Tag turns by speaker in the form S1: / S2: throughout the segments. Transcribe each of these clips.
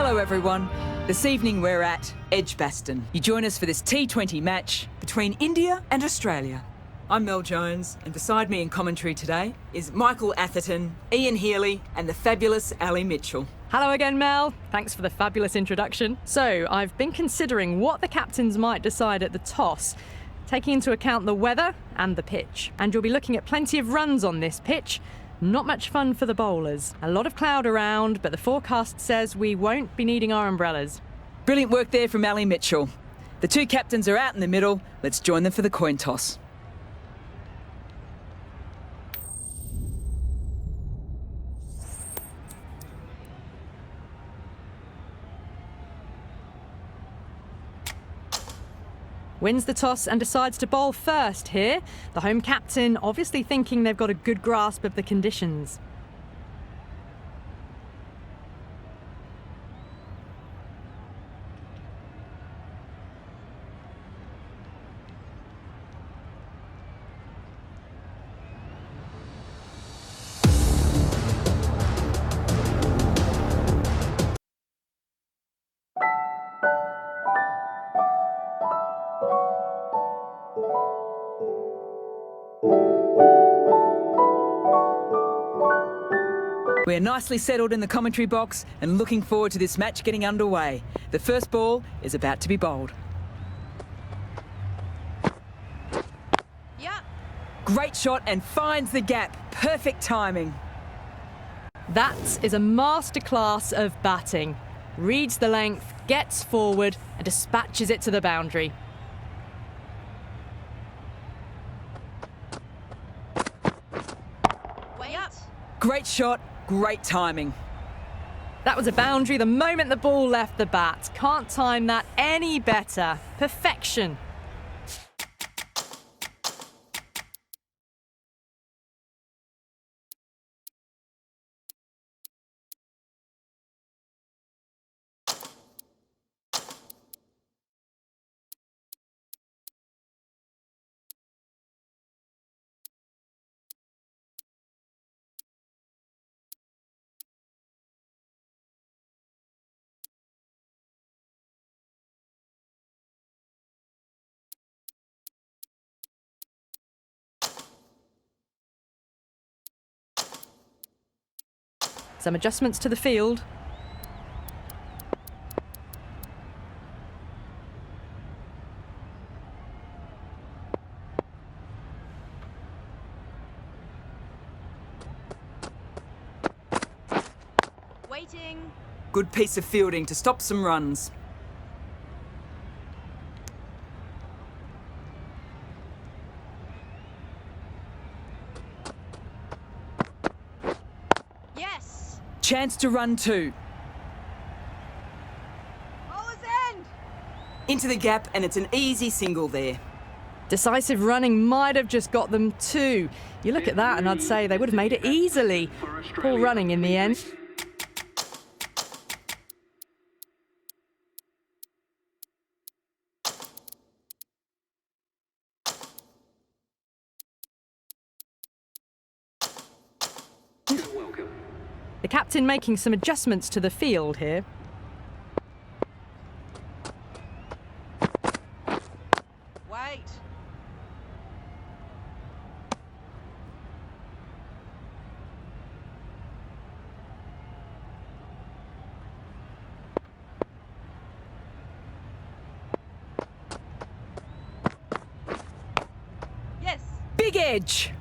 S1: Hello everyone. This evening we're at Edgbaston. You join us for this T20 match between India and Australia. I'm Mel Jones, and beside me in commentary today is Michael Atherton, Ian Healy and the fabulous Ali Mitchell.
S2: Hello again, Mel. Thanks for the fabulous introduction. So, I've been considering what the captains might decide at the toss, taking into account the weather and the pitch. And you'll be looking at plenty of runs on this pitch. Not much fun for the bowlers. A lot of cloud around, but the forecast says we won't be needing our umbrellas.
S1: Brilliant work there from Ali Mitchell. The two captains are out in the middle. Let's join them for the coin toss.
S2: Wins the toss and decides to bowl first here. The home captain obviously thinking they've got a good grasp of the conditions.
S1: We're nicely settled in the commentary box and looking forward to this match getting underway. The first ball is about to be bowled.
S3: Yeah.
S1: Great shot and finds the gap. Perfect timing.
S2: That is a masterclass of batting. Reads the length, gets forward and dispatches it to the boundary.
S3: Wait.
S1: Great shot. Great timing.
S2: That was a boundary the moment the ball left the bat. Can't time that any better. Perfection. Some adjustments to the field.
S3: Waiting.
S1: Good piece of fielding to stop some runs.
S3: Yes.
S1: Chance to run two.
S3: Bowler's end.
S1: Into the gap, and it's an easy single there.
S2: Decisive running might have just got them two. You look at that and I'd say they would have made it easily. Poor running in the end. The captain making some adjustments to the field here.
S3: Wait. Yes.
S1: Big edge.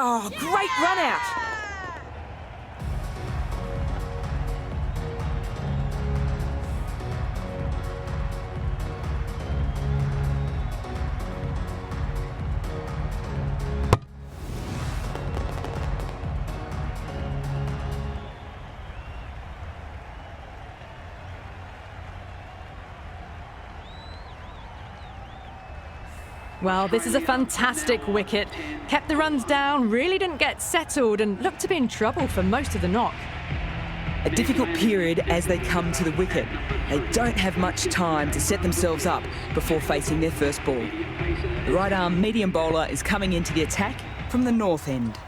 S1: Oh, great run out.
S2: Well, this is a fantastic wicket. Kept the runs down, really didn't get settled and looked to be in trouble for most of the knock.
S1: A difficult period as they come to the wicket. They don't have much time to set themselves up before facing their first ball. The right arm medium bowler is coming into the attack from the north end.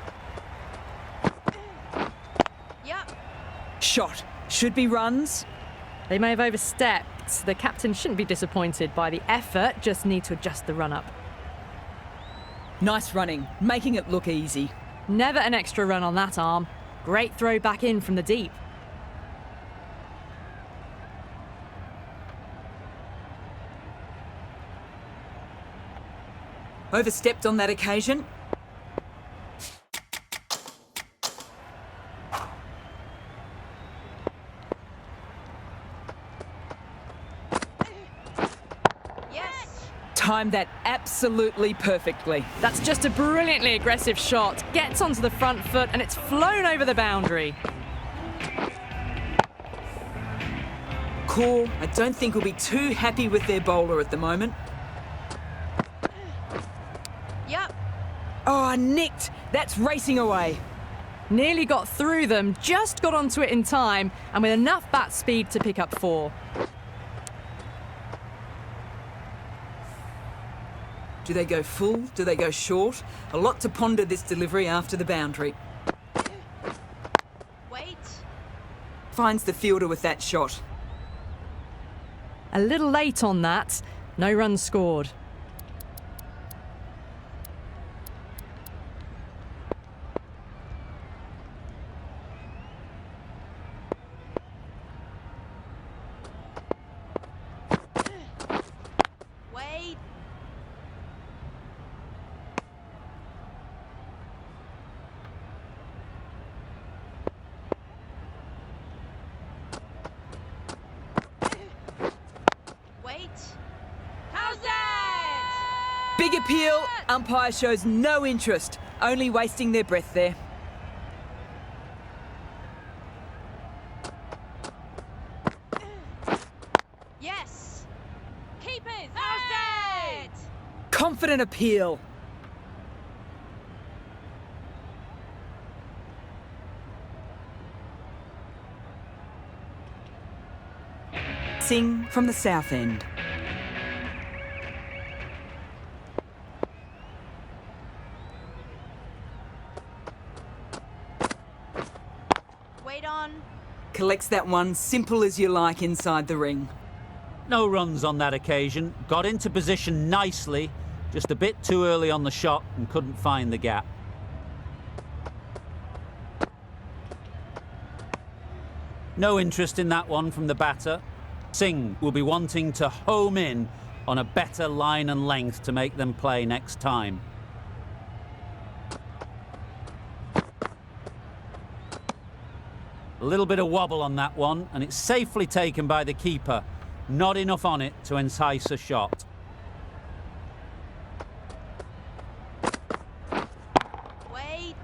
S1: shot. Should be runs.
S2: They may have overstepped. The captain shouldn't be disappointed by the effort, just need to adjust the run-up.
S1: Nice running, making it look easy.
S2: Never an extra run on that arm. Great throw back in from the deep.
S1: Overstepped on that occasion.
S3: Yes.
S1: Timed that absolutely perfectly.
S2: That's just a brilliantly aggressive shot. Gets onto the front foot and it's flown over the boundary.
S1: Core, I don't think will be too happy with their bowler at the moment.
S3: Yep.
S1: Oh, nicked. That's racing away.
S2: Nearly got through them, just got onto it in time and with enough bat speed to pick up 4.
S1: Do they go full? Do they go short? A lot to ponder this delivery after the boundary.
S3: Wait.
S1: Finds the fielder with that shot.
S2: A little late on that. No runs scored.
S3: Wait. Wait. How's that?
S1: Big appeal. Umpire shows no interest, only wasting their breath there.
S3: Yes. Keepers. How's that?
S1: Confident appeal. Sing from the south end.
S3: Wait on.
S1: Collects that one, simple as you like, inside the ring.
S4: No runs on that occasion. Got into position nicely, just a bit too early on the shot and couldn't find the gap. No interest in that one from the batter. Singh will be wanting to home in on a better line and length to make them play next time. A little bit of wobble on that one, and it's safely taken by the keeper. Not enough on it to entice a shot.
S3: Wait.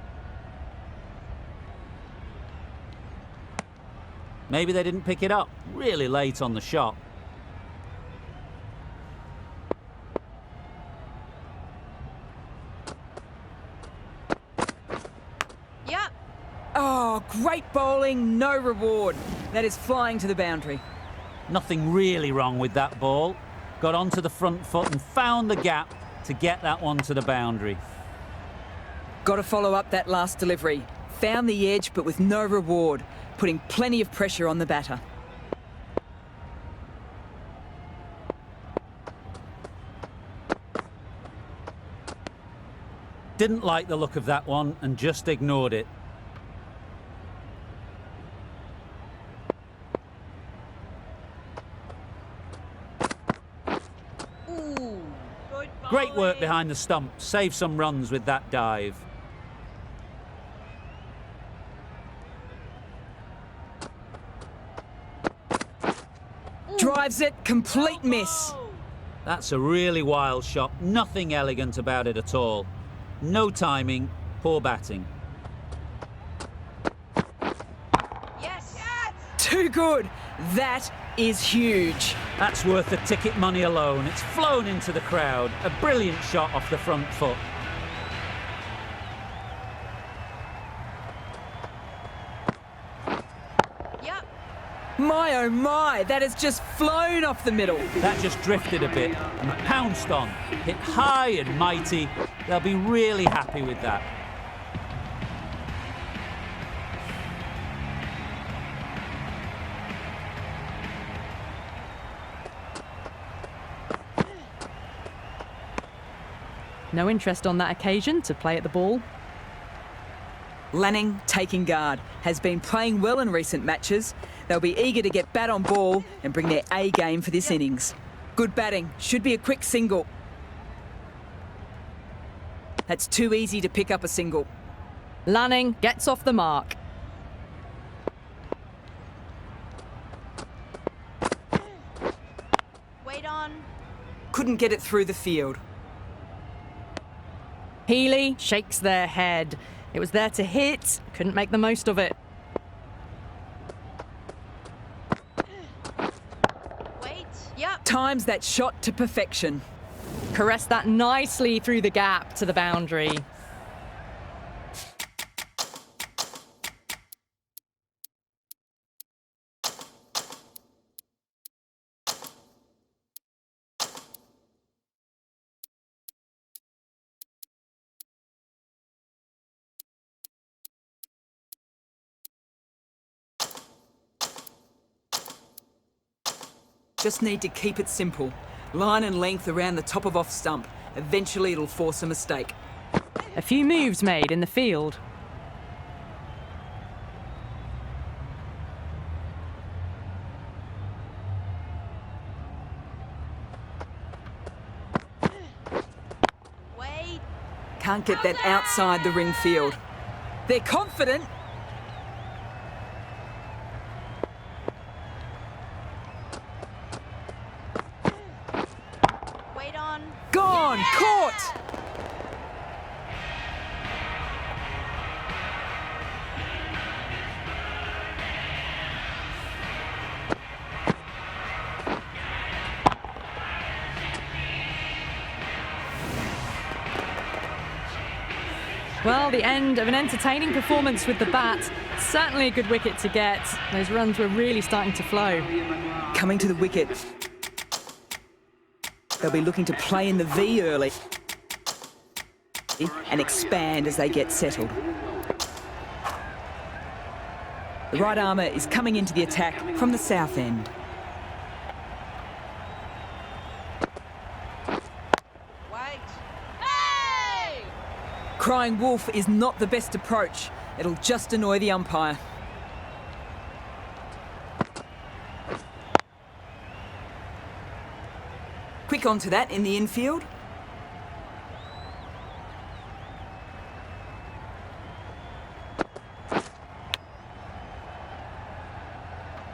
S4: Maybe they didn't pick it up. Really late on the shot.
S3: Yep.
S1: Oh, great bowling, no reward. That is flying to the boundary.
S4: Nothing really wrong with that ball. Got onto the front foot and found the gap to get that one to the boundary.
S1: Got to follow up that last delivery. Found the edge, but with no reward, putting plenty of pressure on the batter.
S4: Didn't like the look of that one and just ignored it.
S3: Ooh. Good
S4: Great work
S3: bowling.
S4: behind the stump. Saved some runs with that dive.
S1: Drives it, complete miss.
S4: That's a really wild shot. Nothing elegant about it at all. No timing, poor batting.
S3: Yes. Yes.
S1: Too good. That is huge.
S4: That's worth the ticket money alone. It's flown into the crowd. A brilliant shot off the front foot.
S3: Yep.
S1: My oh my, that has just flown off the middle.
S4: That just drifted a bit and pounced on. Hit high and mighty. They'll be really happy with that.
S2: No interest on that occasion to play at the ball.
S1: Lanning, taking guard, has been playing well in recent matches. They'll be eager to get bat on ball and bring their A game for this innings. Good batting, should be a quick single. That's too easy to pick up a single.
S2: Lanning gets off the mark.
S3: Wait on.
S1: Couldn't get it through the field.
S2: Healy shakes their head. It was there to hit, couldn't make the most of it.
S3: Wait. Yep.
S1: Times that shot to perfection.
S2: Caressed that nicely through the gap to the boundary.
S1: Just need to keep it simple. Line and length around the top of off stump. Eventually it'll force a mistake.
S2: A few moves made in the field.
S3: Wait.
S1: Can't get that outside the ring field. They're confident.
S3: Wait on.
S1: Gone! Caught!
S2: Well, the end of an entertaining performance with the bat. Certainly a good wicket to get. Those runs were really starting to flow.
S1: Coming to the wicket. They'll be looking to play in the V early and expand as they get settled. The right armour is coming into the attack from the south end.
S3: Wait. Hey!
S1: Crying wolf is not the best approach. It'll just annoy the umpire. Quick onto that in the infield.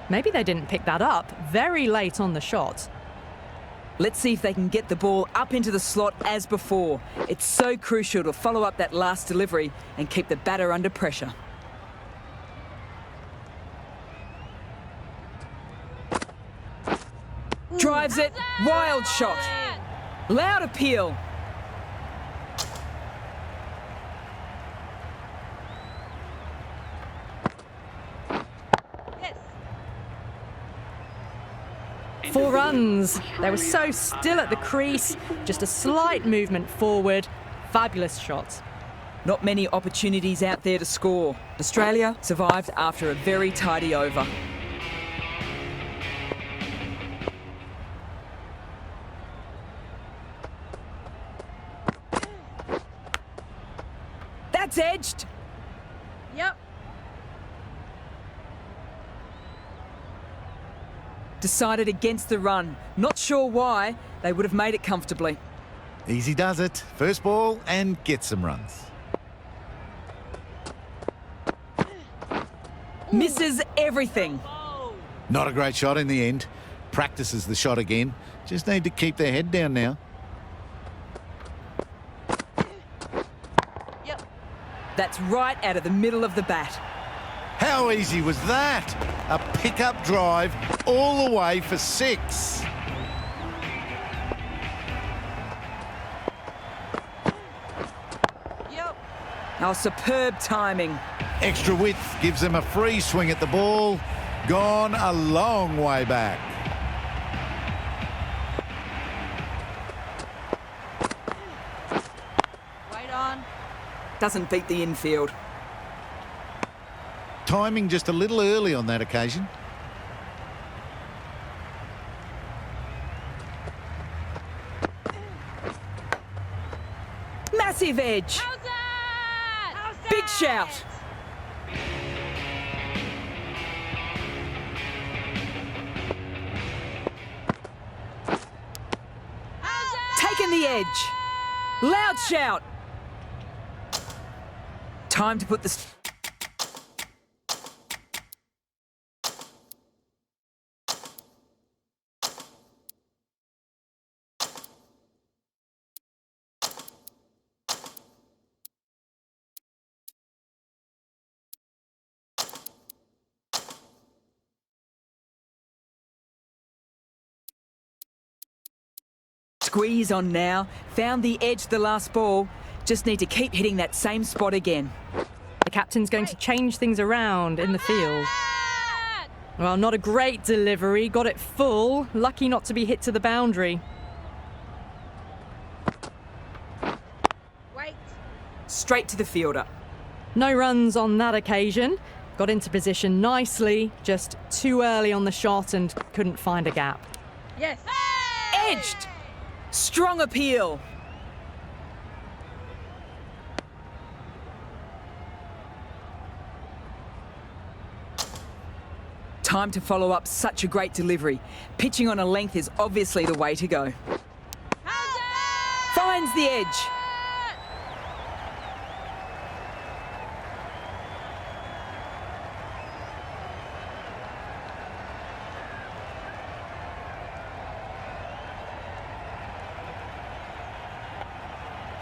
S2: Maybe they didn't pick that up very late on the shot.
S1: Let's see if they can get the ball up into the slot as before. It's so crucial to follow up that last delivery and keep the batter under pressure. Drives it, wild shot. Loud appeal.
S3: Yes.
S2: 4 runs. They were so still at the crease. Just a slight movement forward. Fabulous shot.
S1: Not many opportunities out there to score. Australia survived after a very tidy over. That's edged.
S3: Yep.
S1: Decided against the run. Not sure why. They would have made it comfortably.
S5: Easy does it. First ball and get some runs.
S1: Misses everything.
S5: Not a great shot in the end. Practices the shot again. Just need to keep their head down now.
S3: Yep.
S1: That's right out of the middle of the bat.
S5: How easy was that? A pickup drive all the way for 6.
S3: Yep.
S1: Our superb timing.
S5: Extra width gives them a free swing at the ball. Gone a long way back.
S3: Wait on.
S1: Doesn't beat the infield.
S5: Timing just a little early on that occasion.
S1: Massive edge.
S3: How's that? How's that?
S1: Big shout.
S3: How's that?
S1: Taken the edge. Loud shout. Time to put the... Squeeze on now. Found the edge the last ball. Just need to keep hitting that same spot again.
S2: The captain's going to change things around in the field. Well, not a great delivery. Got it full. Lucky not to be hit to the boundary.
S3: Wait.
S1: Straight to the fielder.
S2: No runs on that occasion. Got into position nicely. Just too early on the shot and couldn't find a gap.
S3: Yes.
S1: Edged. Strong appeal. Time to follow up such a great delivery. Pitching on a length is obviously the way to go.
S3: How's that?
S1: Finds the edge.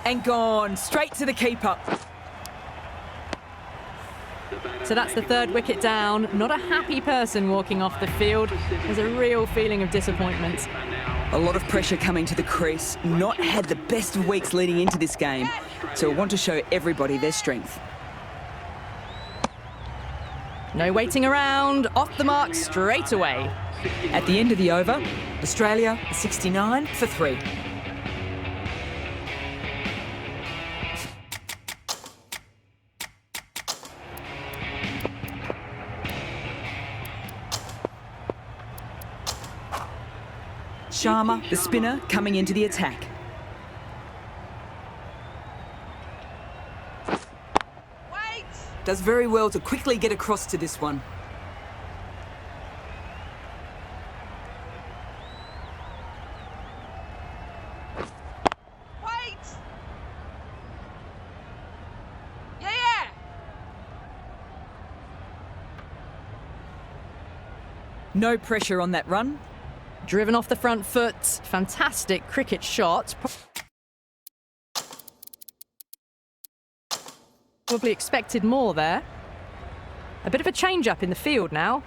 S1: And gone straight to the keeper.
S2: So that's the third wicket down. Not a happy person walking off the field. There's a real feeling of disappointment.
S1: A lot of pressure coming to the crease. Not had the best of weeks leading into this game. So want to show everybody their strength.
S2: No waiting around. Off the mark straight away.
S1: At the end of the over, Australia 69 for 3. Sharma, the spinner, coming into the attack.
S3: Wait.
S1: Does very well to quickly get across to this one.
S3: Wait. Yeah.
S1: No pressure on that run.
S2: Driven off the front foot. Fantastic cricket shot. Probably expected more there. A bit of a change-up in the field now.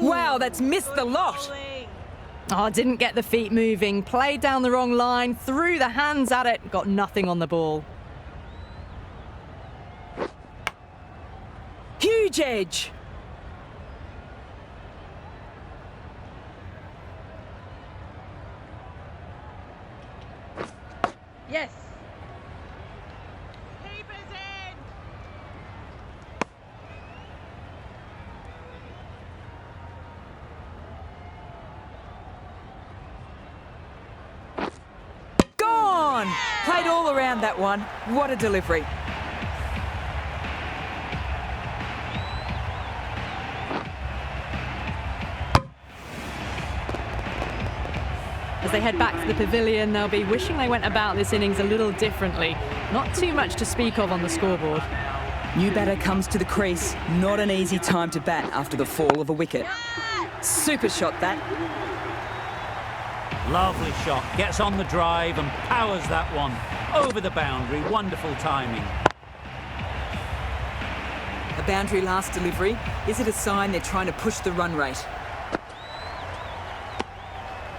S1: Wow, that's missed the lot.
S3: Bowling.
S2: Oh, didn't get the feet moving. Played down the wrong line. Threw the hands at it. Got nothing on the ball.
S1: Huge edge.
S3: Yes. Keepers in.
S1: Gone. Played all around that one. What a delivery.
S2: As they head back to the pavilion, they'll be wishing they went about this innings a little differently. Not too much to speak of on the scoreboard.
S1: New batter comes to the crease. Not an easy time to bat after the fall of a wicket. Super shot that.
S4: Lovely shot. Gets on the drive and powers that one over the boundary. Wonderful timing.
S1: A boundary last delivery. Is it a sign they're trying to push the run rate?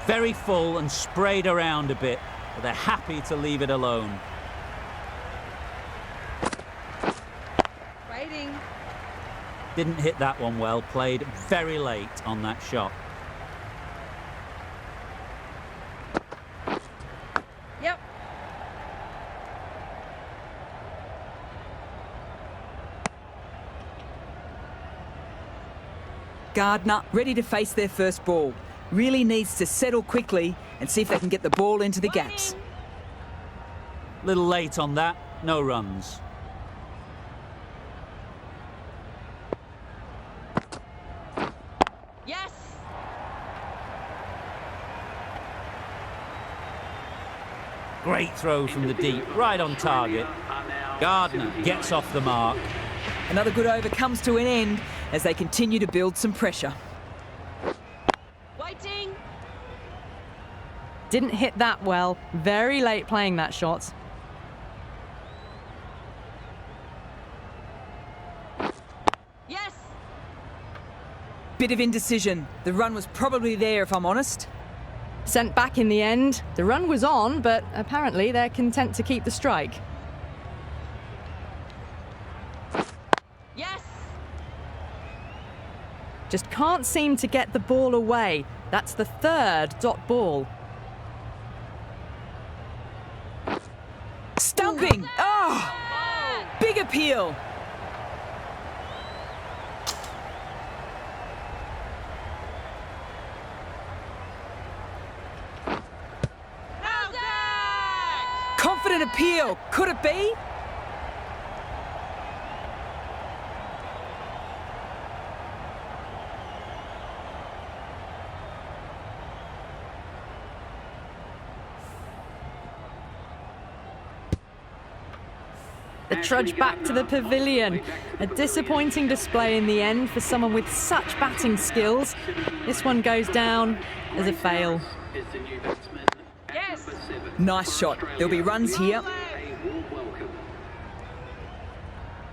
S4: Very full and sprayed around a bit, but they're happy to leave it alone.
S3: Waiting.
S4: Didn't hit that one well. Played very late on that shot.
S3: Yep.
S1: Gardner ready to face their first ball. Really needs to settle quickly and see if they can get the ball into the gaps.
S4: Little late on that, no runs.
S3: Yes.
S4: Great throw from the deep, right on target. Gardner gets off the mark.
S1: Another good over comes to an end as they continue to build some pressure.
S3: Waiting.
S2: Didn't hit that well. Very late playing that shot.
S3: Yes.
S1: Bit of indecision. The run was probably there, if I'm honest.
S2: Sent back in the end. The run was on, but apparently they're content to keep the strike.
S3: Yes.
S2: Just can't seem to get the ball away. That's the third dot ball.
S1: Stumping! Oh! Big appeal!
S3: How's that?
S1: Confident appeal. Could it be?
S2: The trudge back to the pavilion. A disappointing display in the end for someone with such batting skills. This one goes down as a fail.
S3: Yes.
S1: Nice shot. There'll be runs here.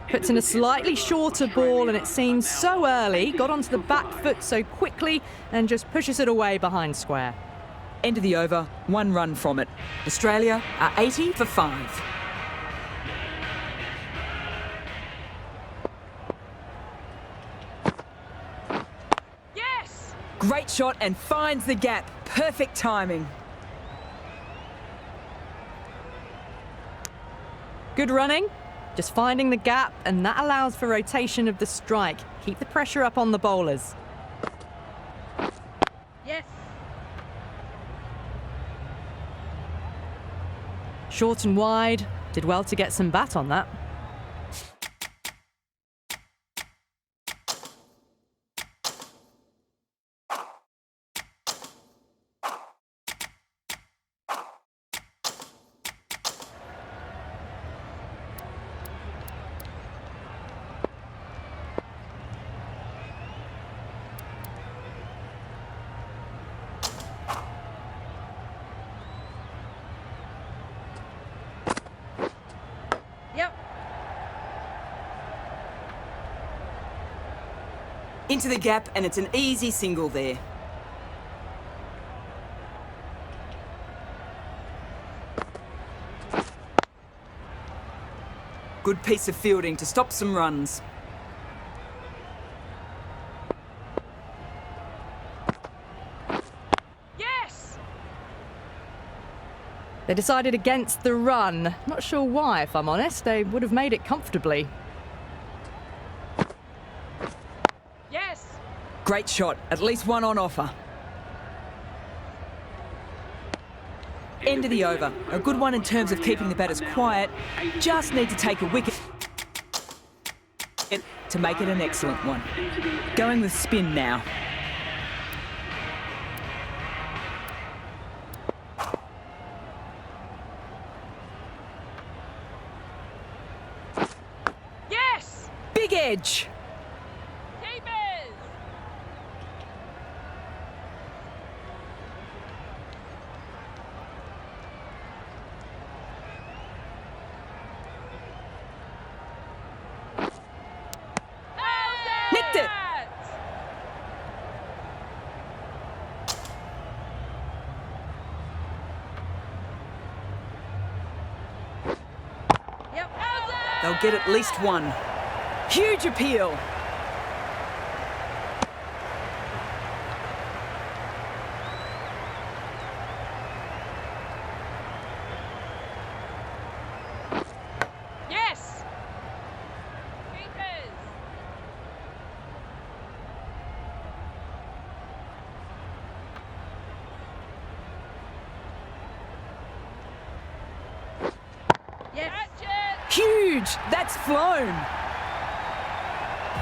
S2: Puts in a slightly shorter ball and it seems so early. Got onto the back foot so quickly and just pushes it away behind square.
S1: End of the over, 1 run from it. Australia are 80 for 5.
S3: Yes.
S1: Great shot and finds the gap. Perfect timing.
S2: Good running, just finding the gap, and that allows for rotation of the strike. Keep the pressure up on the bowlers.
S3: Yes.
S2: Short and wide, did well to get some bat on that.
S3: Yep.
S1: Into the gap and it's an easy single there. Good piece of fielding to stop some runs.
S3: Yes.
S2: They decided against the run. Not sure why, if I'm honest. They would have made it comfortably.
S3: Yes.
S1: Great shot, at least 1 on offer. End of the over. A good one in terms of keeping the batters quiet. Just need to take a wicket to make it an excellent one. Going with spin now.
S3: Yes.
S1: Big edge.
S3: Keepers.
S1: Nicked it.
S3: Yep.
S1: They'll get at least 1. Huge appeal.
S3: Yes. Keepers.
S1: huge. That's flown.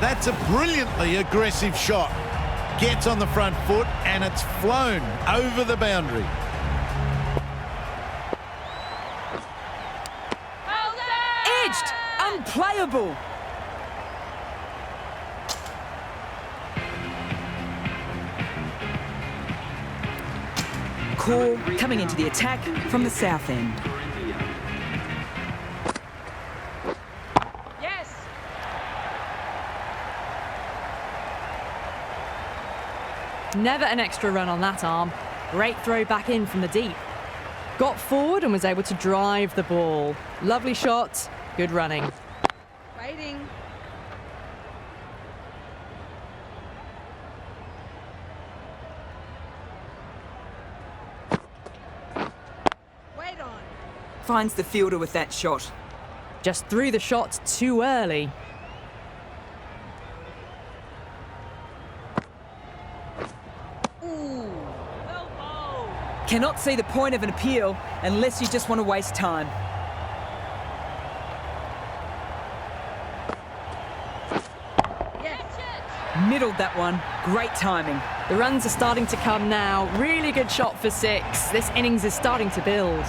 S5: That's a brilliantly aggressive shot. Gets on the front foot and it's flown over the boundary.
S3: Well done!
S1: Edged. Unplayable. Core coming into the attack from the south end.
S3: Yes!
S2: Never an extra run on that arm. Great throw back in from the deep. Got forward and was able to drive the ball. Lovely shot, good running.
S3: Waiting. Wait on.
S1: Finds the fielder with that shot.
S2: Just threw the shot too early.
S3: Ooh. Well bowled.
S1: Cannot see the point of an appeal unless you just want to waste time.
S3: Yes.
S1: Middled that one. Great timing.
S2: The runs are starting to come now. Really good shot for 6. This innings is starting to build.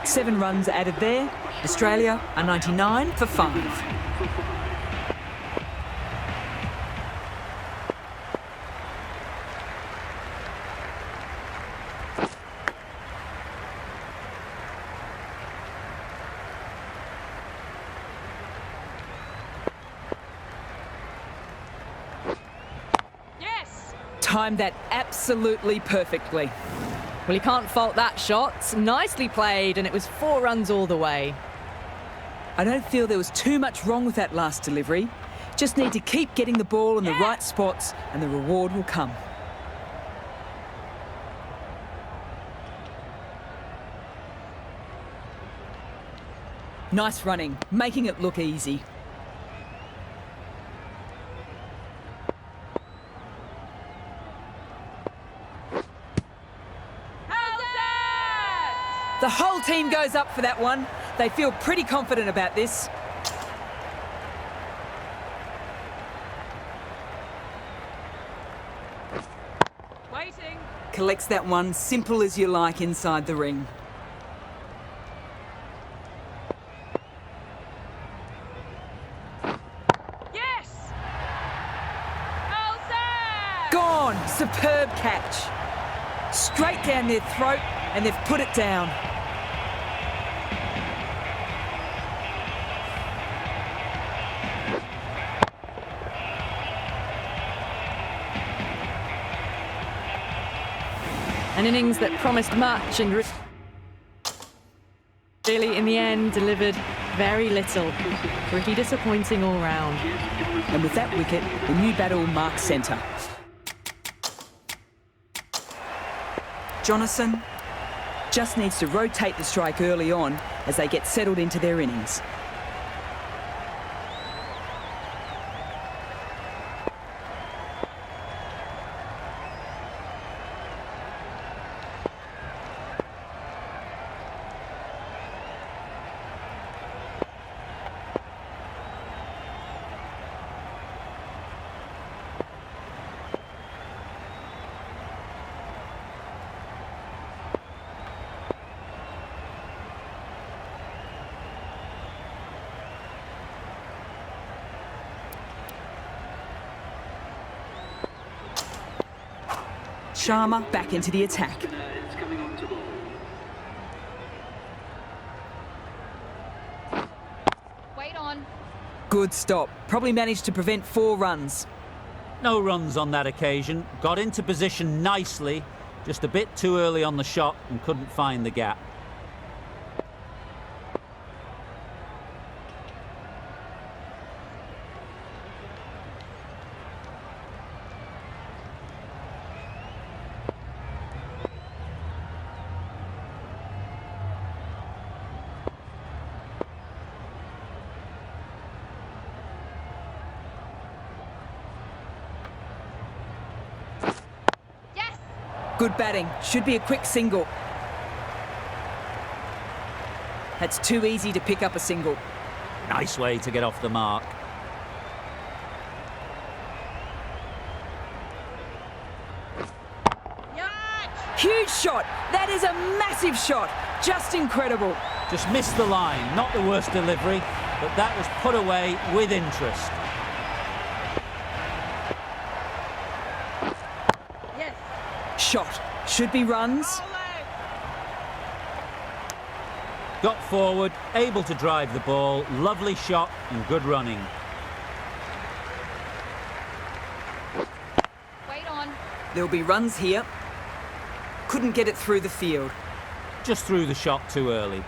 S1: Seven runs added there. Australia are 99 for 5.
S3: Yes.
S1: Timed that absolutely perfectly.
S2: Well, you can't fault that shot. Nicely played, and it was 4 runs all the way.
S1: I don't feel there was too much wrong with that last delivery. Just need to keep getting the ball in the right spots and the reward will come. Nice running, making it look easy.
S3: How's that?
S1: The whole team goes up for that one. They feel pretty confident about this.
S3: Waiting.
S1: Collects that one, simple as you like, inside the ring.
S3: Yes. How's that?
S1: Gone! Superb catch. Straight down their throat, and they've put it down.
S2: An innings that promised much and really, in the end, delivered very little. Pretty disappointing all round.
S1: And with that wicket, the new battle marks centre. Jonathan just needs to rotate the strike early on as they get settled into their innings. Sharma back into the attack.
S3: Wait on.
S1: Good stop. Probably managed to prevent 4 runs.
S4: No runs on that occasion. Got into position nicely, just a bit too early on the shot and couldn't find the gap.
S1: Good batting. Should be a quick single. That's too easy to pick up a single.
S4: Nice way to get off the mark.
S1: Huge shot. That is a massive shot. Just incredible.
S4: Just missed the line. Not the worst delivery, but that was put away with interest.
S1: Shot. Should be runs.
S4: Got forward, able to drive the ball. Lovely shot and good running.
S3: Wait on.
S1: There'll be runs here. Couldn't get it through the field.
S4: Just threw the shot too early.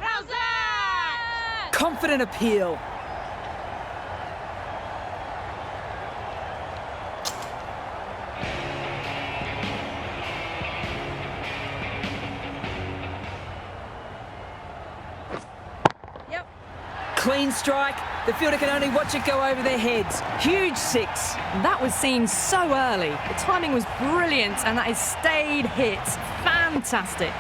S3: How's that?
S1: Confident appeal. Clean strike. The fielder can only watch it go over their heads. Huge six.
S2: That was seen so early. The timing was brilliant, and that is stayed hits. Fantastic.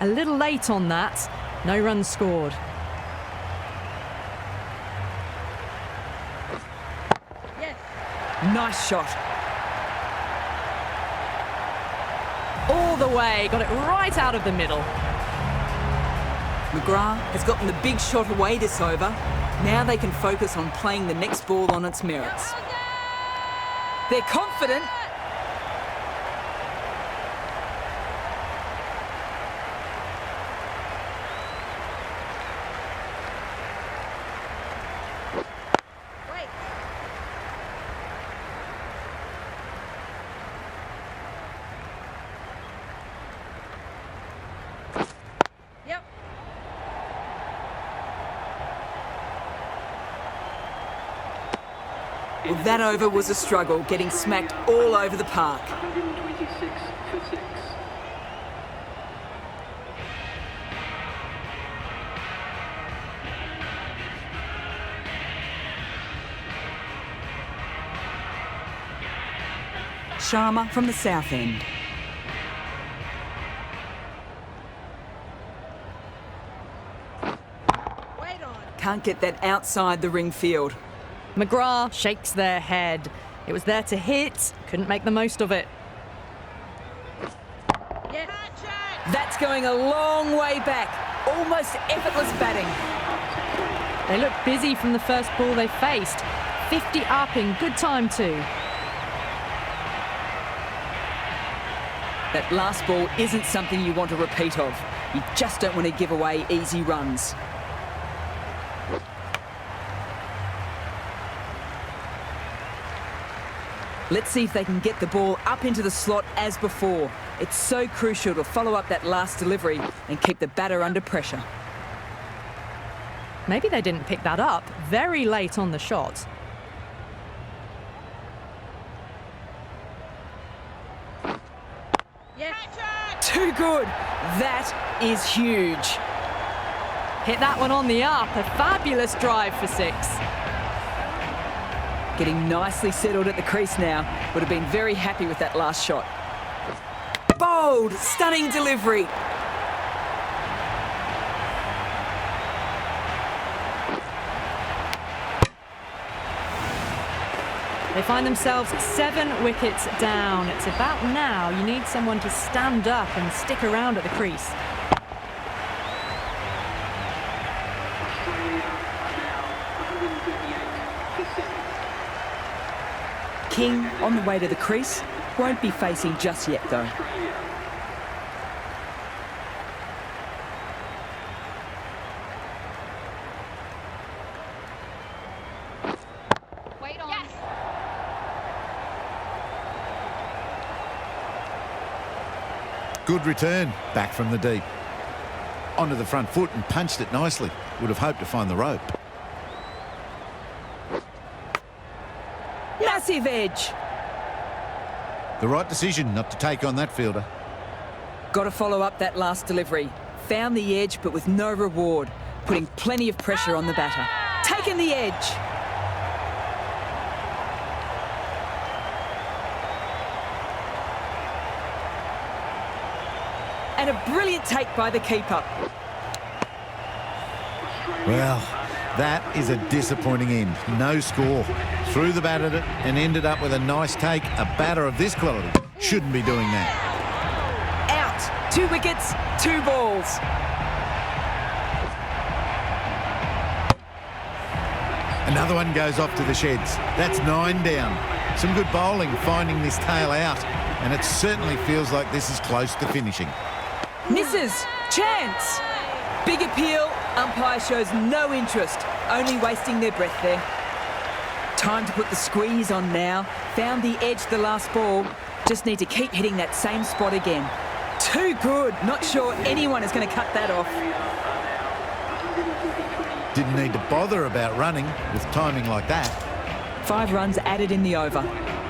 S2: A little late on that. No runs scored.
S1: Nice shot.
S2: All the way, got it right out of the middle.
S1: McGrath has gotten the big shot away this over. Now they can focus on playing the next ball on its merits. They're confident. Well, that over was a struggle, getting smacked all over the park.
S6: 126 for 6.
S1: Sharma from the south end. Can't get that outside the ring field.
S2: McGrath shakes their head. It was there to hit, couldn't make the most of it.
S1: That's going a long way back. Almost effortless batting.
S2: They looked busy from the first ball they faced. 50 up in good time too.
S1: That last ball isn't something you want to repeat of. You just don't want to give away easy runs. Let's see if they can get the ball up into the slot as before. It's so crucial to follow up that last delivery and keep the batter under pressure.
S2: Maybe they didn't pick that up very late on the shot.
S1: Too good. That is huge.
S2: Hit that one on the up. A fabulous drive for 6.
S1: Getting nicely settled at the crease now. Would have been very happy with that last shot. Bold, stunning delivery.
S2: They find themselves 7 wickets down. It's about now you need someone to stand up and stick around at the crease.
S6: Australia are now 138 for 7.
S1: King on the way to the crease. Won't be facing just yet though.
S3: Wait on. Yes.
S5: Good return, back from the deep. Onto the front foot and punched it nicely. Would have hoped to find the rope.
S1: Massive edge.
S5: The right decision not to take on that fielder.
S1: Got to follow up that last delivery. found the edge but with no reward, putting plenty of pressure on the batter. Taken the edge. And a brilliant take by the keeper.
S5: Well, that is a disappointing end. No score. Threw the bat at it and ended up with a nice take. A batter of this quality shouldn't be doing that.
S1: Out. 2 wickets, 2 balls.
S5: Another one goes off to the sheds. That's 9 down. Some good bowling finding this tail out, and it certainly feels like this is close to finishing.
S1: Misses. Chance. Big appeal. Umpire shows no interest, only wasting their breath there. Time to put the squeeze on now. Found the edge the last ball. Just need to keep hitting that same spot again. Too good. Not sure anyone is going to cut that off.
S5: Didn't need to bother about running with timing like that.
S1: 5 runs added in the over.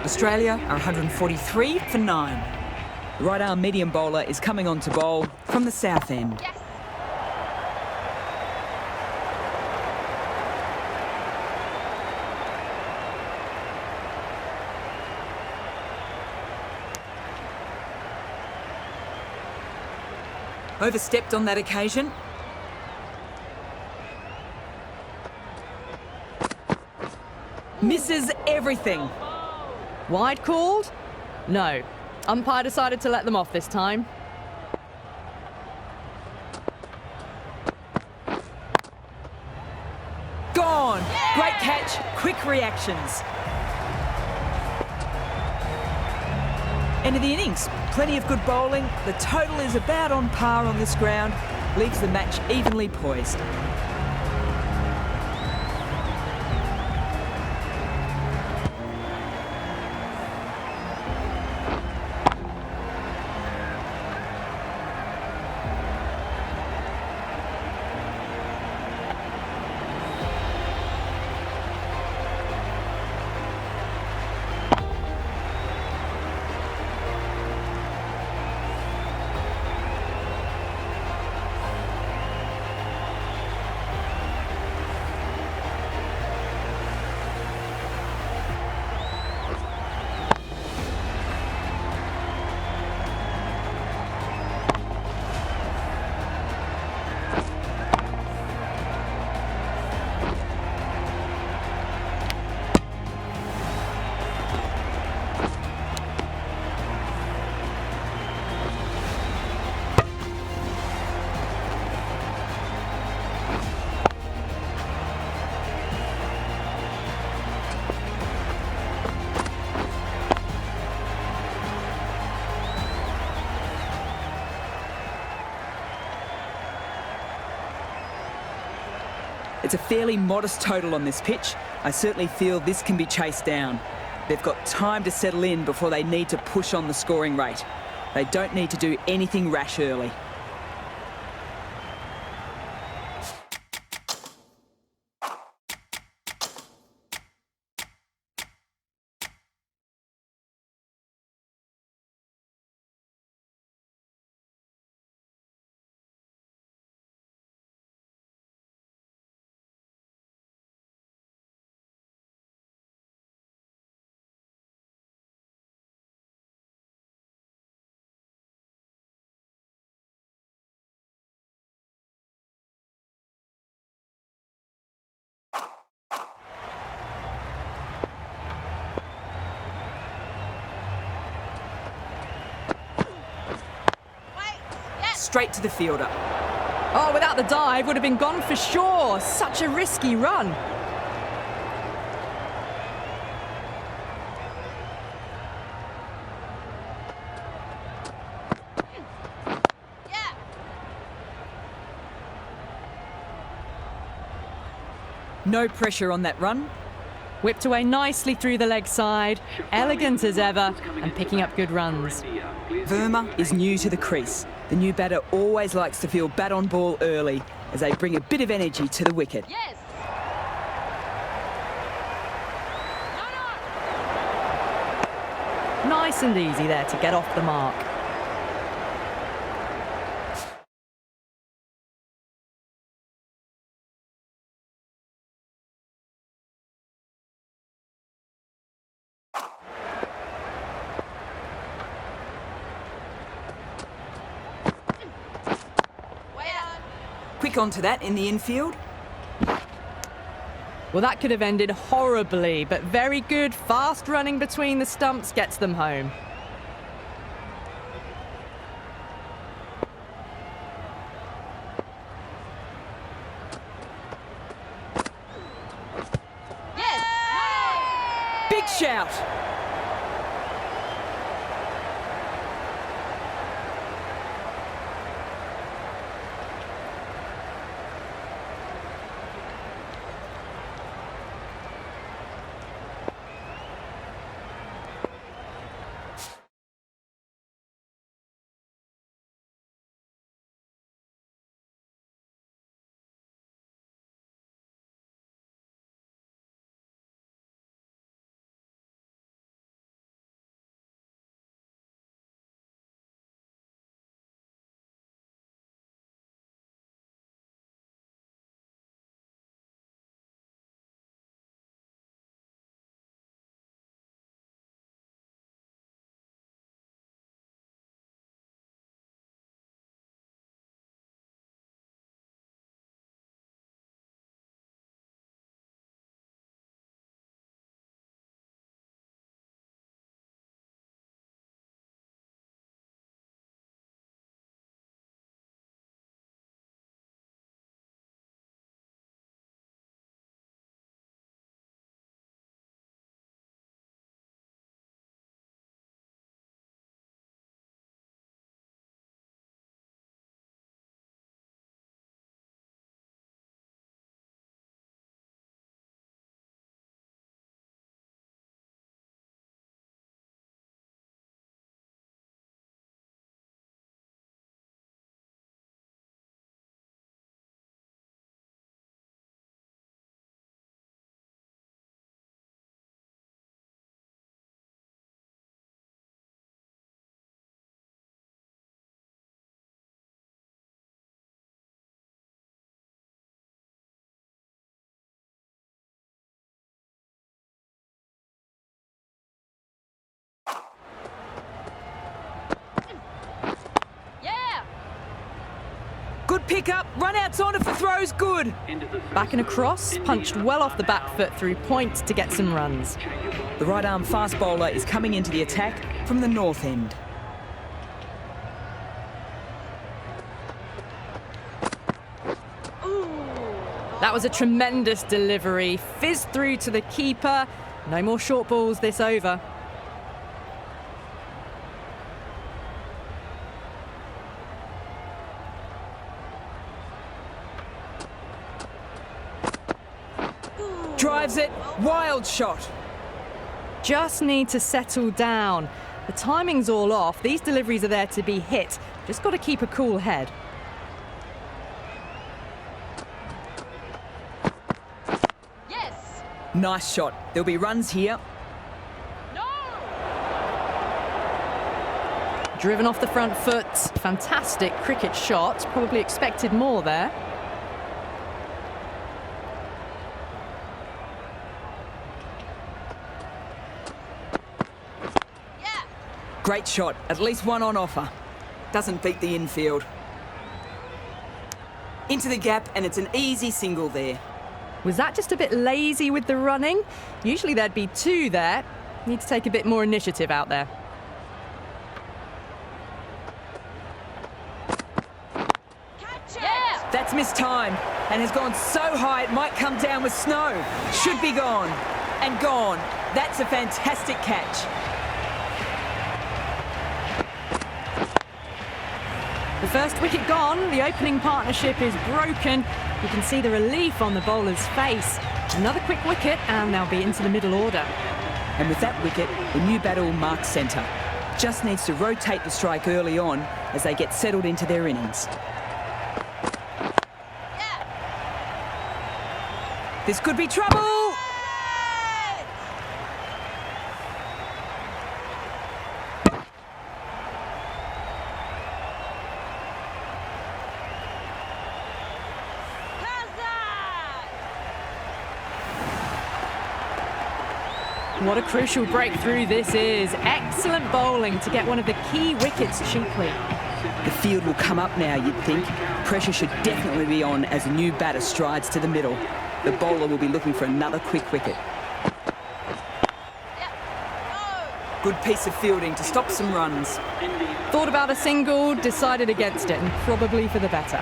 S1: Australia are 143 for 9. The right-arm medium bowler is coming on to bowl from the south end.
S3: Yes.
S1: Overstepped on that occasion. Misses everything.
S2: Wide called? No. Umpire decided to let them off this time.
S1: Gone. Great catch, quick reactions. End of the innings. Plenty of good bowling. The total is about on par on this ground. Leaves the match evenly poised. It's a fairly modest total on this pitch. I certainly feel this can be chased down. They've got time to settle in before they need to push on the scoring rate. They don't need to do anything rash early. Straight to the fielder.
S2: Oh, without the dive, would have been gone for sure. Such a risky run.
S3: Yeah.
S1: No pressure on that run.
S2: Whipped away nicely through the leg side, elegant as ever, and picking up good runs.
S1: Verma is new to the crease. The new batter always likes to feel bat on ball early as they bring a bit of energy to the wicket.
S3: Yes.
S2: Nice and easy there to get off the mark.
S1: Click onto that in the infield.
S2: Well, that could have ended horribly, but very good. Fast running between the stumps gets them home.
S3: Yes!
S1: Big shout.
S3: Yeah!
S1: Good pick-up. Run-outs on it for throws. Good.
S2: Back and across, punched well off the back foot through point to get some runs.
S1: The right-arm fast bowler is coming into the attack from the north end.
S2: That was a tremendous delivery. Fizzed through to the keeper. No more short balls this over.
S1: Drives it. Wild shot.
S2: Just need to settle down. The timing's all off. These deliveries are there to be hit. Just got to keep a cool head.
S3: Yes!
S1: Nice shot. There'll be runs here.
S3: No!
S2: Driven off the front foot. Fantastic cricket shot. Probably expected more there.
S3: Yeah!
S1: Great shot. At least one on offer. Doesn't beat the infield. Into the gap, and it's an easy single there.
S2: Was that just a bit lazy with the running? Usually there'd be two there. Need to take a bit more initiative out there.
S3: Catch it! Yeah!
S1: That's missed time and has gone so high it might come down with snow. Should be gone. And gone. That's a fantastic catch.
S2: The first wicket gone, the opening partnership is broken. You can see the relief on the bowler's face. Another quick wicket and they'll be into the middle order.
S1: And with that wicket, the new batter will mark centre. Just needs to rotate the strike early on as they get settled into their innings.
S3: Yeah!
S1: This could be trouble!
S2: What a crucial breakthrough this is. Excellent bowling to get one of the key wickets cheaply.
S1: The field will come up now, you'd think. Pressure should definitely be on as a new batter strides to the middle. The bowler will be looking for another quick wicket. Good piece of fielding to stop some runs.
S2: Thought about a single, decided against it, and probably for the better.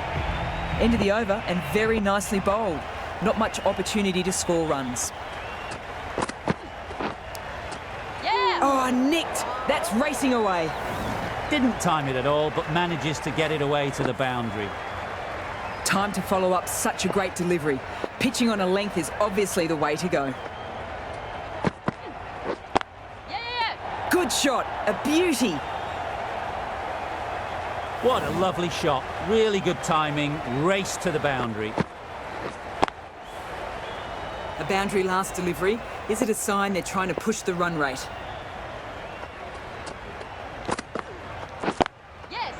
S1: End of the over and very nicely bowled. Not much opportunity to score runs.
S3: Yeah.
S1: Oh, nicked. That's racing away.
S4: Didn't time it at all, but manages to get it away to the boundary.
S1: Time to follow up such a great delivery. Pitching on a length is obviously the way to go.
S3: Yeah.
S1: Good shot. A beauty.
S4: What a lovely shot. Really good timing. Race to the boundary.
S1: A boundary last delivery. Is it a sign they're trying to push the run rate?
S3: Yes.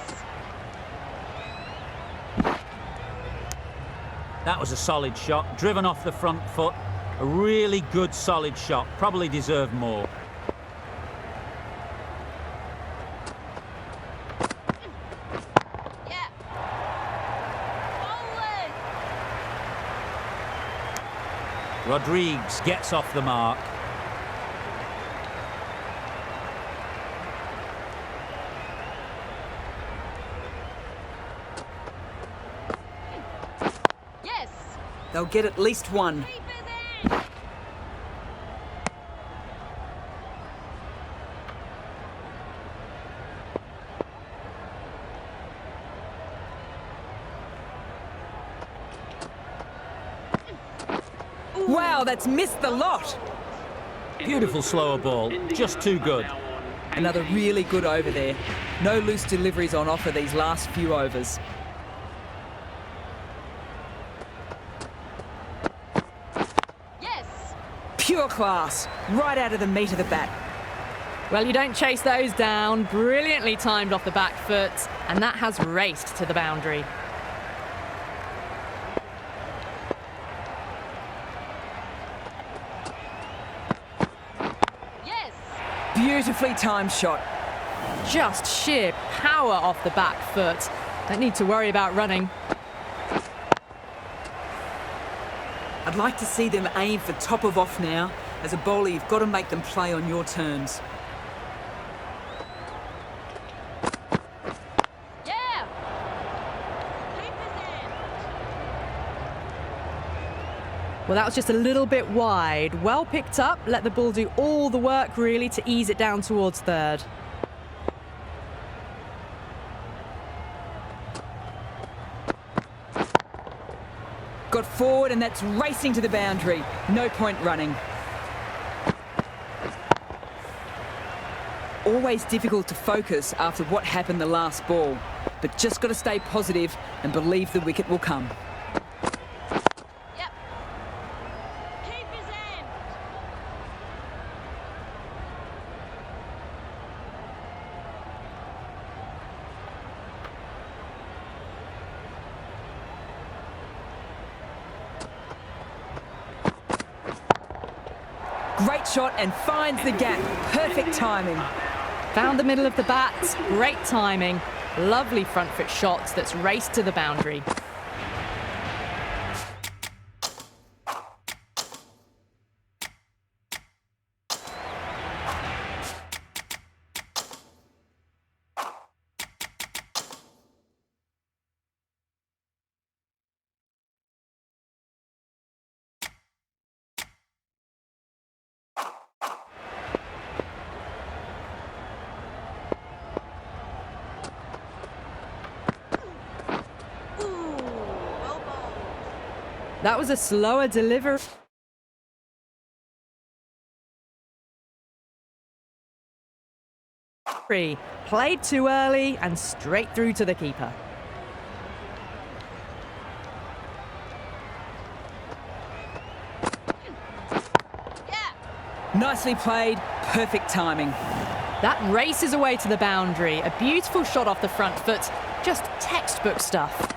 S4: That was a solid shot. Driven off the front foot. A really good solid shot. Probably deserved more.
S3: Yeah. Bowling.
S4: Rodriguez gets off the mark.
S3: Yes.
S1: They'll get at least one.
S3: Keep it in.
S1: Wow, that's missed the lot.
S4: Beautiful slower ball. Just too good.
S1: Another really good over there. No loose deliveries on offer these last few overs.
S3: Yes.
S1: Pure class. Right out of the meat of the bat.
S2: Well, you don't chase those down. Brilliantly timed off the back foot, and that has raced to the boundary.
S3: Yes.
S1: Beautifully timed shot.
S2: Just sheer power off the back foot. Don't need to worry about running.
S1: I'd like to see them aim for top of off now. As a bowler, you've got to make them play on your terms.
S3: Yeah. Keep it in.
S2: Well, that was just a little bit wide. Well picked up. Let the ball do all the work, really, to ease it down towards third.
S1: Got forward and that's racing to the boundary. No point running. Always difficult to focus after what happened the last ball, but just got to stay positive and believe the wicket will come.
S3: Yep. Keep his end.
S1: Great shot and finds the gap. Perfect timing.
S2: Found the middle of the bat. Great timing. Lovely front foot shots that's raced to the boundary. That was a slower delivery. Played too early and straight through to the keeper.
S3: Yeah.
S1: Nicely played. Perfect timing.
S2: That races away to the boundary. A beautiful shot off the front foot. Just textbook stuff.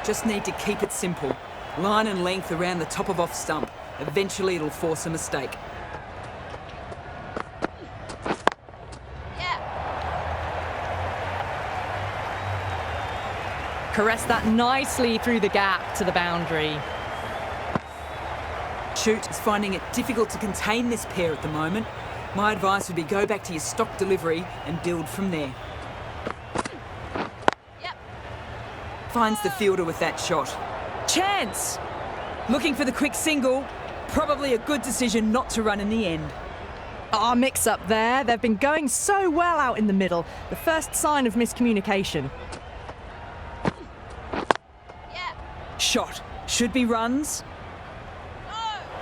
S1: Just need to keep it simple. Line and length around the top of off stump. Eventually it'll force a mistake.
S3: Yeah.
S2: Caressed that nicely through the gap to the boundary.
S1: Shoot is finding it difficult to contain this pair at the moment. My advice would be go back to your stock delivery and build from there.
S3: Yep.
S1: Finds the fielder with that shot. Chance! Looking for the quick single. Probably a good decision not to run in the end.
S2: Ah, mix up there. They've been going so well out in the middle. The first sign of miscommunication.
S3: Yeah.
S1: Shot. Should be runs.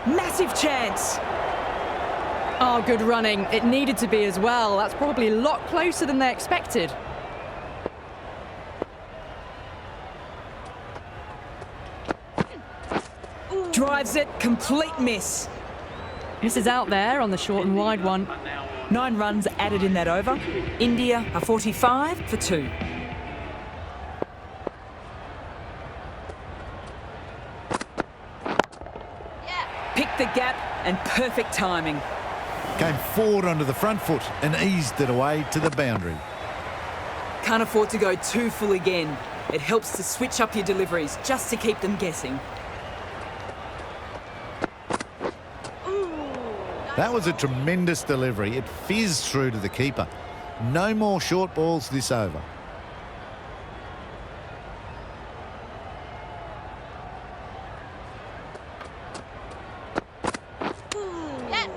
S3: No.
S1: Massive chance!
S2: Oh, good running. It needed to be as well. That's probably a lot closer than they expected.
S1: Drives it, complete miss.
S2: Misses out there on the short and wide one.
S1: 9 runs added in that over. India are 45 for 2.
S3: Yeah.
S1: Picked the gap and perfect timing.
S5: Came forward onto the front foot and eased it away to the boundary.
S1: Can't afford to go too full again. It helps to switch up your deliveries just to keep them guessing.
S5: That was a tremendous delivery. It fizzed through to the keeper. No more short balls this over.
S3: Yes.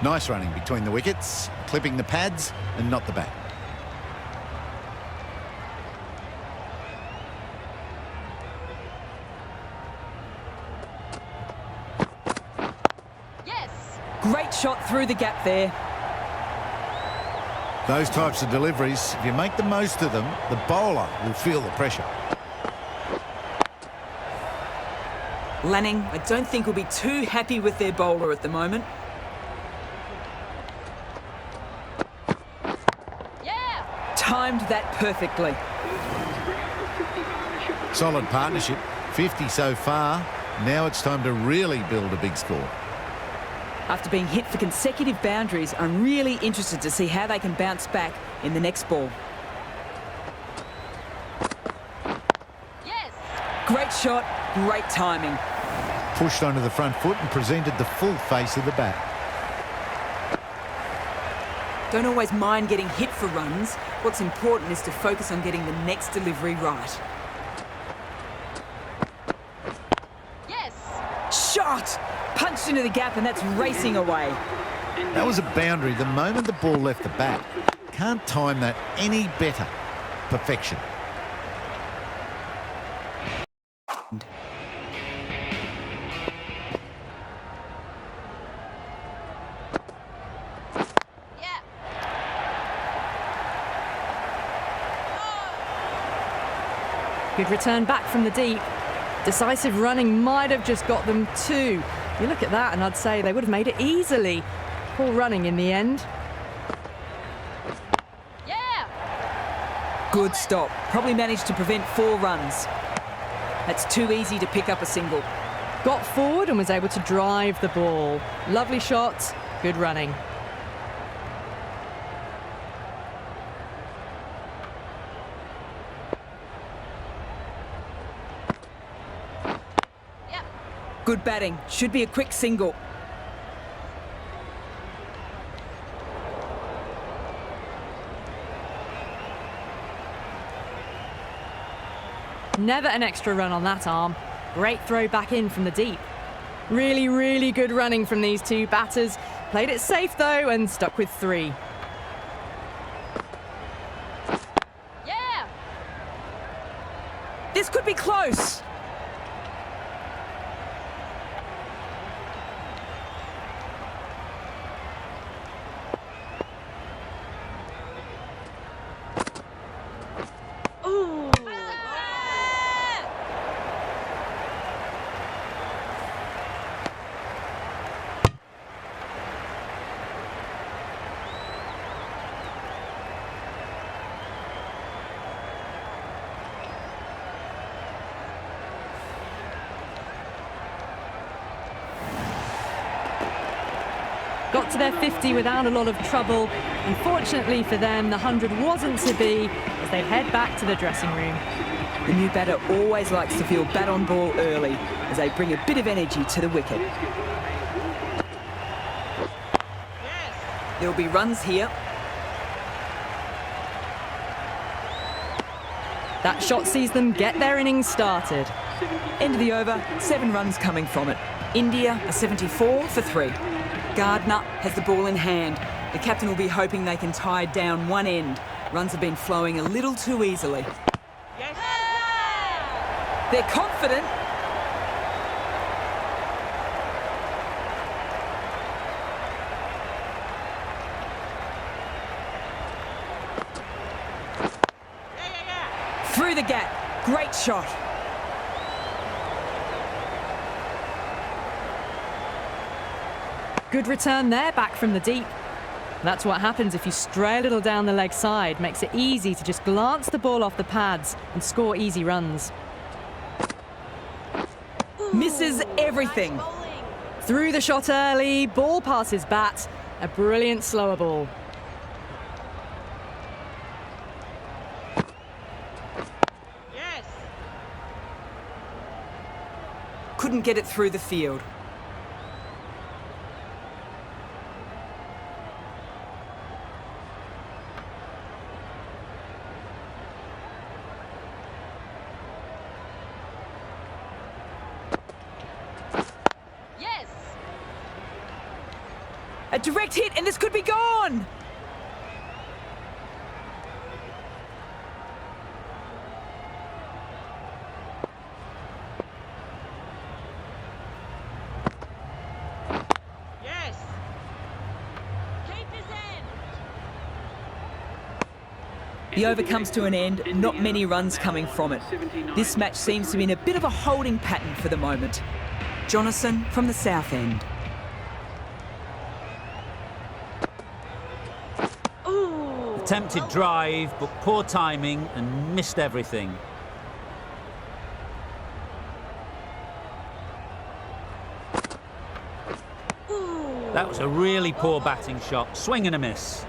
S5: Nice running between the wickets, clipping the pads and not the bat.
S3: Yes.
S1: Great shot through the gap there.
S5: Those types of deliveries, if you make the most of them, the bowler will feel the pressure.
S1: Lanning, I don't think will be too happy with their bowler at the moment.
S3: Yeah.
S1: Timed that perfectly.
S5: Solid partnership, 50 so far. Now it's time to really build a big score.
S1: After being hit for consecutive boundaries, I'm really interested to see how they can bounce back in the next ball.
S3: Yes.
S1: Great shot, great timing.
S5: Pushed onto the front foot and presented the full face of the bat.
S1: Don't always mind getting hit for runs. What's important is to focus on getting the next delivery right.
S3: Yes.
S1: Shot! Punched into the gap and that's racing away.
S5: That was a boundary the moment the ball left the bat. Can't time that any better. Perfection.
S3: Yeah.
S2: Good return back from the deep. Decisive running might have just got them 2. You look at that and I'd say they would have made it easily. Poor running in the end.
S3: Yeah.
S1: Good stop. Probably managed to prevent 4 runs. That's too easy to pick up a single.
S2: Got forward and was able to drive the ball. Lovely shot, good running.
S3: Yep.
S1: Good batting. Should be a quick single.
S2: Never an extra run on that arm. Great throw back in from the deep. Really, really good running from these 2 batters. Played it safe though and stuck with 3.
S3: Yeah.
S1: This could be close.
S3: Ooh.
S2: Got to their 50 without a lot of trouble. Unfortunately for them, the 100 wasn't to be as they head back to the dressing room.
S1: The new batter always likes to feel bat on ball early as they bring a bit of energy to the wicket. There'll be runs here.
S2: That shot sees them get their innings started.
S1: End of the over, 7 runs coming from it. India are 74 for 3. Gardner has the ball in hand. The captain will be hoping they can tie down one end. Runs have been flowing a little too easily.
S3: Yes.
S1: They're confident. Through the gap. Great shot.
S2: Good return there, back from the deep. That's what happens if you stray a little down the leg side. Makes it easy to just glance the ball off the pads and score easy runs.
S1: Misses everything.
S2: Through the shot early, ball passes bat. A brilliant slower ball.
S3: Yes.
S1: Couldn't get it through the field.
S3: Yes.
S1: A direct hit and this could be gone.
S3: Yes. Keep his end.
S1: The over comes to an end, not many runs coming from it. This match seems to be in a bit of a holding pattern for the moment. Jonathan from the south end.
S4: Attempted drive, but poor timing and missed everything. That was a really poor batting shot. Swing and a miss.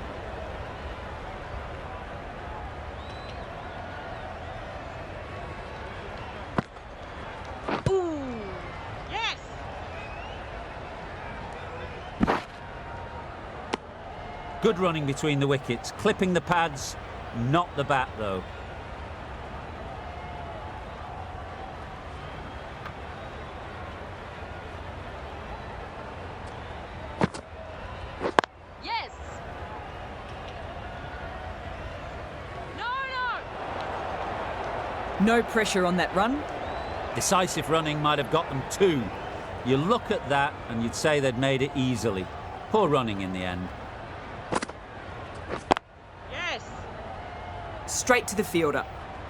S3: Yes.
S4: Good running between the wickets, clipping the pads, not the bat though.
S3: Yes. No.
S1: No pressure on that run.
S4: Decisive running might have got them 2. You look at that and you'd say they'd made it easily. Poor running in the end.
S3: Yes.
S1: Straight to the fielder.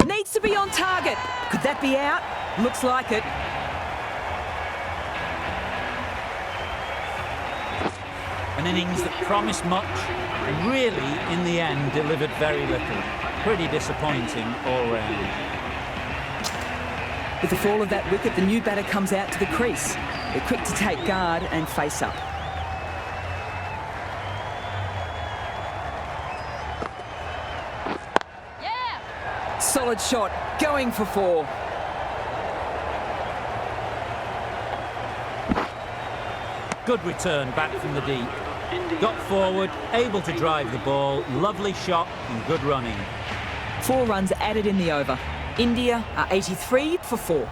S1: Needs to be on target. Could that be out? Looks like it.
S4: An innings that promised much and really, in the end, delivered very little. Pretty disappointing all round.
S1: With the fall of that wicket, the new batter comes out to the crease. They're quick to take guard and face up.
S3: Yeah.
S1: Solid shot, going for 4.
S4: Good return back from the deep. Got forward, able to drive the ball. Lovely shot and good running.
S1: 4 runs added in the over. India are 83 for 4.
S3: Yep.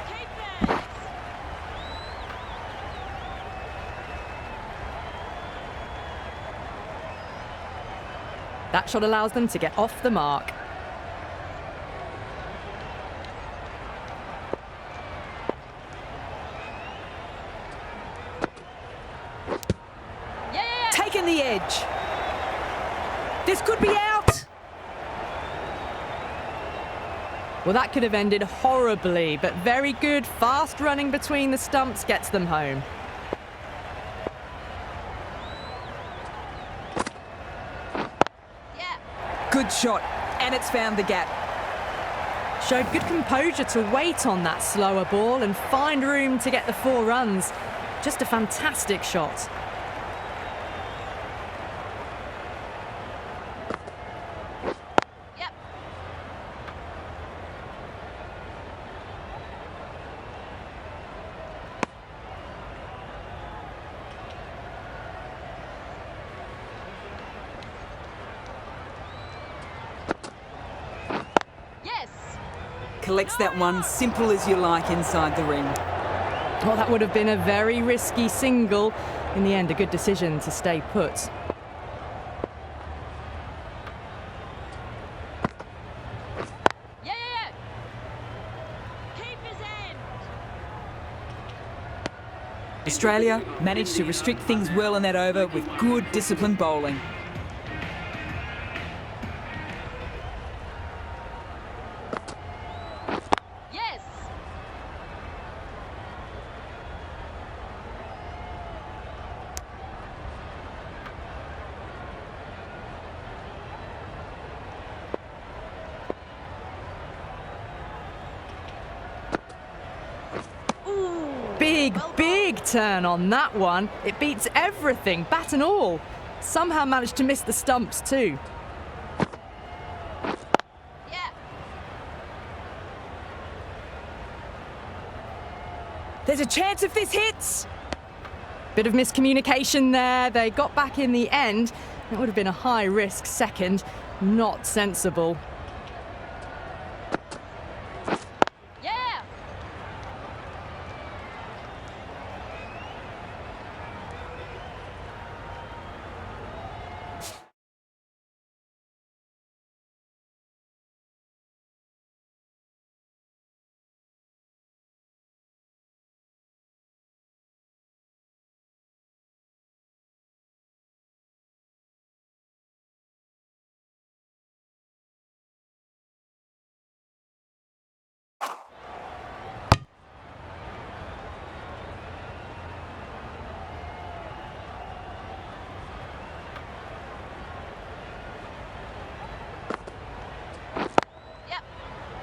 S3: Keep it.
S2: That shot allows them to get off the mark.
S3: Yeah.
S1: Taking the edge. This could be out.
S2: Well, that could have ended horribly, but very good, fast running between the stumps gets them home.
S3: Yeah.
S1: Good shot, and it's found the gap.
S2: Showed good composure to wait on that slower ball and find room to get the 4 runs. Just a fantastic shot.
S3: Yep. Yes.
S1: Collects that one, simple as you like, inside the ring.
S2: Well, that would have been a very risky single. In the end, a good decision to stay put.
S3: Yeah. Keeper's end.
S1: Australia managed to restrict things well in that over with good, disciplined bowling.
S3: Yes.
S2: Big turn on that one. It beats everything, bat and all. Somehow managed to miss the stumps too.
S3: Yeah.
S1: There's a chance if this hits.
S2: Bit of miscommunication there. They got back in the end. It would have been a high-risk second. Not sensible.
S3: Yeah.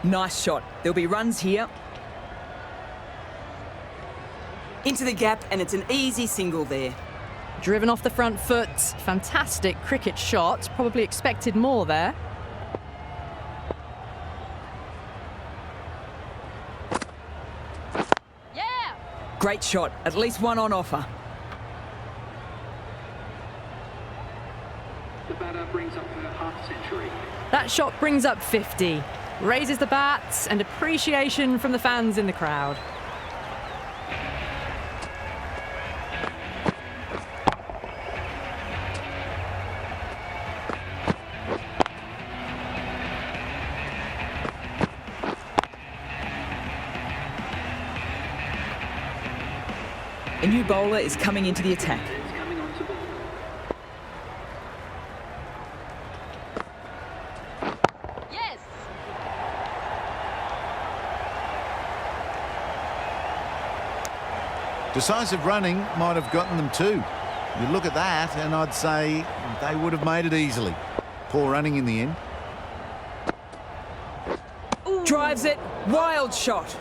S1: Nice shot. There'll be runs here. Into the gap, and it's an easy single there.
S2: Driven off the front foot. Fantastic cricket shot. Probably expected more there.
S3: Yeah.
S1: Great shot. At least one on offer.
S6: The batter brings up her half century.
S2: That shot brings up 50. Raises the bats and appreciation from the fans in the crowd.
S1: A new bowler is coming into the attack.
S6: It's coming on to ball.
S3: Yes.
S5: Decisive running might have gotten them too. You look at that and I'd say they would have made it easily. Poor running in the end.
S1: Drives it. Wild shot.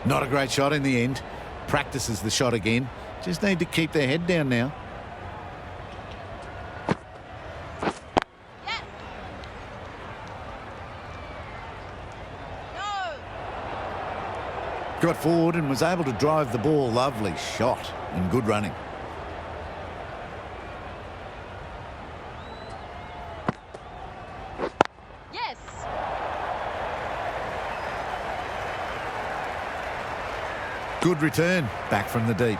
S5: Not a great shot in the end. Practices the shot again. Just need to keep their head down now.
S3: Yes. No.
S5: Got forward and was able to drive the ball. Lovely shot and good running.
S3: Yes.
S5: Good return back from the deep.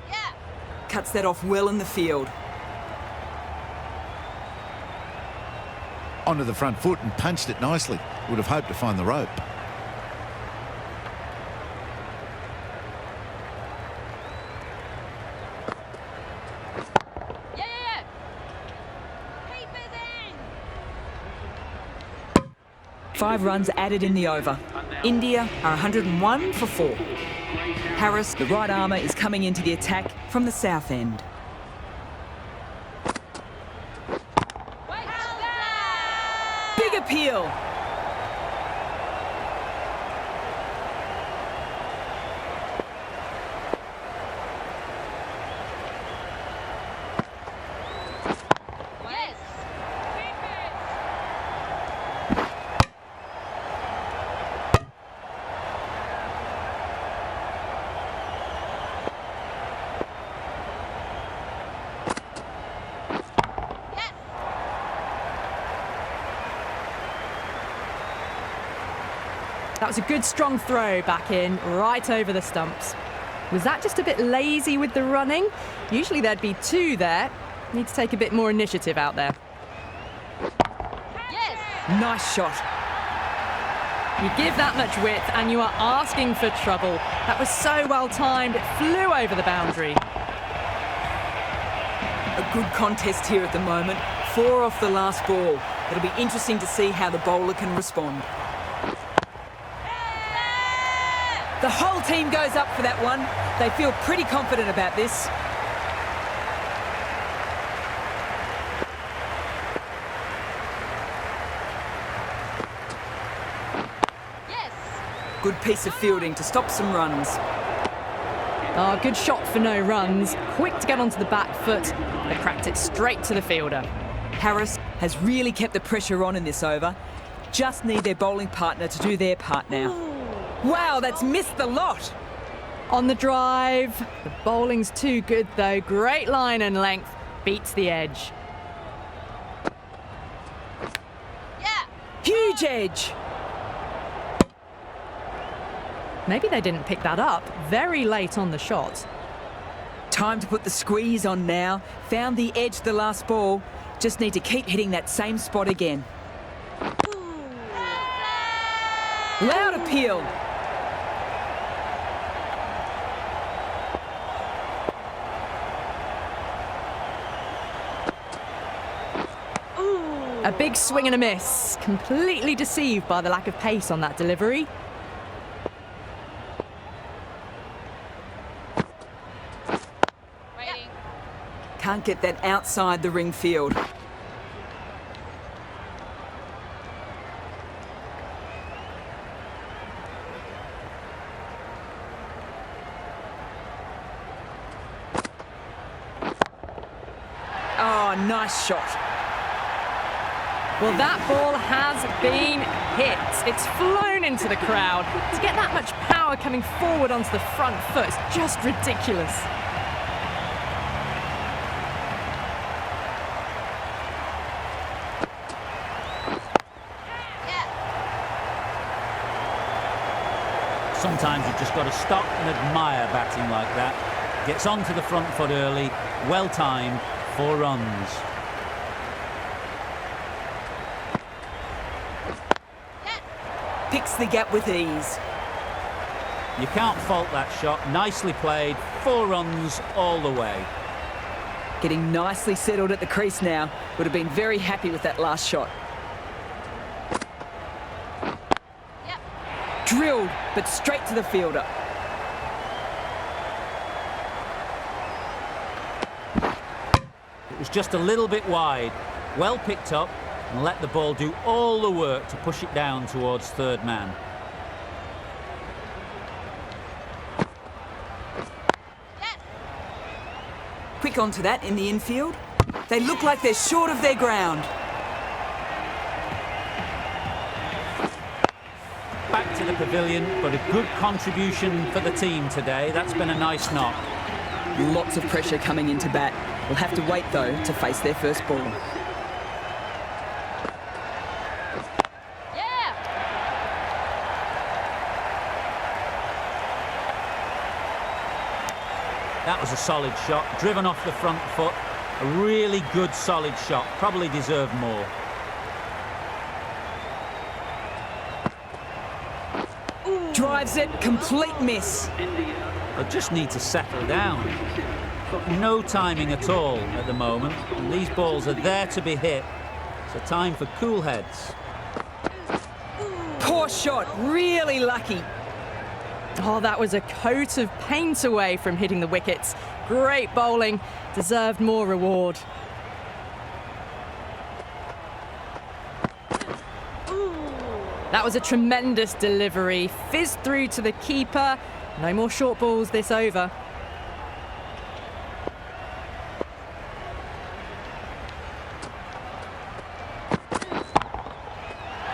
S3: Yeah.
S1: Cuts that off well in the field.
S5: Onto the front foot and punched it nicely. Would have hoped to find the rope.
S3: Yeah. Keeper's end.
S1: 5 runs added in the over. India are 101 for 4. Harris, the right armour, is coming into the attack from the south end.
S3: Wait.
S1: appeal.
S3: Yes. Yes.
S2: That was a good strong throw back in, right over the stumps. Was that just a bit lazy with the running? Usually there'd be two there. Need to take a bit more initiative out there.
S3: Yes.
S1: Nice shot.
S2: You give that much width and you are asking for trouble. That was so well timed, it flew over the boundary.
S1: A good contest here at the moment. 4 off the last ball. It'll be interesting to see how the bowler can respond. The whole team goes up for that one. They feel pretty confident about this.
S3: Yes.
S1: Good piece of fielding to stop some runs.
S2: Oh, good shot for no runs. Quick to get onto the back foot. They cracked it straight to the fielder.
S1: Harris has really kept the pressure on in this over. Just need their bowling partner to do their part now. Wow, that's missed the lot.
S2: On the drive. The bowling's too good though. Great line and length. Beats the edge.
S3: Yeah.
S1: Huge edge.
S2: Maybe they didn't pick that up. Very late on the shot.
S1: Time to put the squeeze on now. Found the edge the last ball. Just need to keep hitting that same spot again. Loud appeal.
S2: A big swing and a miss. Completely deceived by the lack of pace on that delivery.
S3: Waiting.
S1: Can't get that outside the ring field. Oh, nice shot.
S2: Well, that ball has been hit. It's flown into the crowd. To get that much power coming forward onto the front foot is just ridiculous.
S3: Yeah.
S4: Sometimes you've just got to stop and admire batting like that. Gets onto the front foot early, well timed, 4 runs.
S1: Picks the gap with ease.
S4: You can't fault that shot. Nicely played, 4 runs all the way.
S1: Getting nicely settled at the crease now. Would have been very happy with that last shot.
S3: Yep.
S1: Drilled, but straight to the fielder.
S4: It was just a little bit wide. Well picked up and let the ball do all the work to push it down towards third man.
S3: Yes.
S1: Quick onto that in the infield. They look like they're short of their ground.
S4: Back to the pavilion, but a good contribution for the team today. That's been a nice knock.
S1: Lots of pressure coming into bat. We'll have to wait, though, to face their first ball.
S3: Yeah.
S4: That was a solid shot, driven off the front foot. A really good, solid shot. Probably deserved more.
S1: Drives it, complete miss.
S4: They just need to settle down. Got no timing at all at the moment, and these balls are there to be hit. So time for cool heads.
S1: Poor shot, really lucky.
S2: Oh, that was a coat of paint away from hitting the wickets. Great bowling. Deserved more reward. That was a tremendous delivery. Fizzed through to the keeper. No more short balls this over.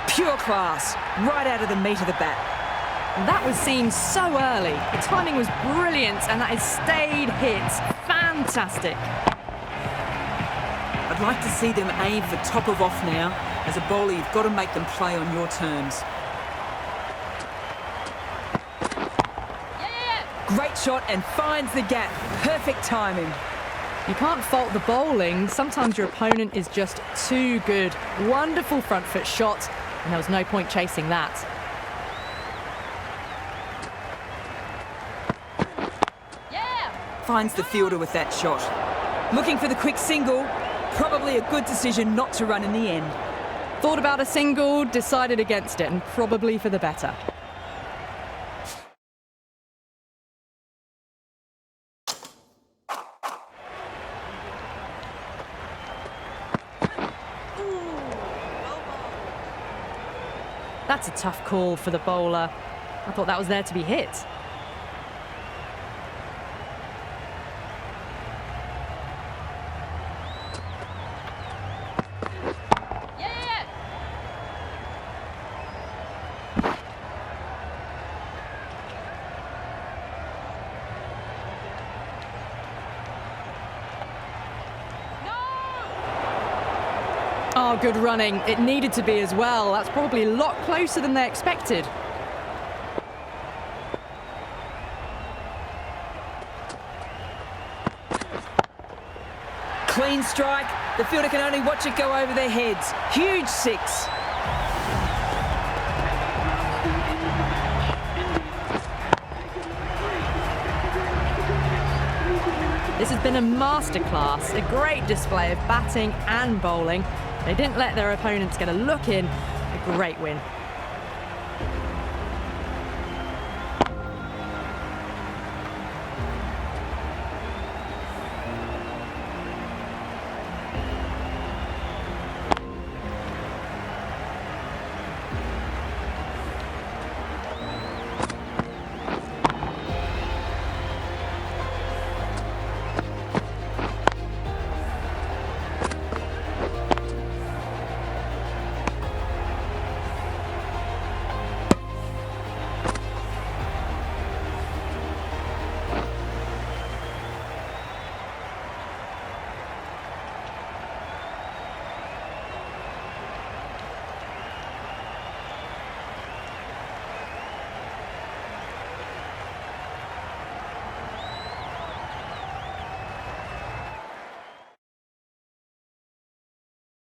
S1: Pure class, right out of the meat of the bat.
S2: That was seen so early. The timing was brilliant and that has stayed hit. Fantastic.
S1: I'd like to see them aim for top of off now. As a bowler, you've got to make them play on your terms. Great shot and finds the gap. Perfect timing.
S2: You can't fault the bowling. Sometimes your opponent is just too good. Wonderful front foot shot, and there was no point chasing that.
S1: Finds the fielder with that shot. Looking for the quick single. Probably a good decision not to run in the end.
S2: Thought about a single, decided against it, and probably for the better. That's a tough call for the bowler. I thought that was there to be hit. Oh, good running. It needed to be as well. That's probably a lot closer than they expected.
S1: Clean strike. The fielder can only watch it go over their heads. Huge six.
S2: This has been a masterclass, a great display of batting and bowling. They didn't let their opponents get a look in. A great win.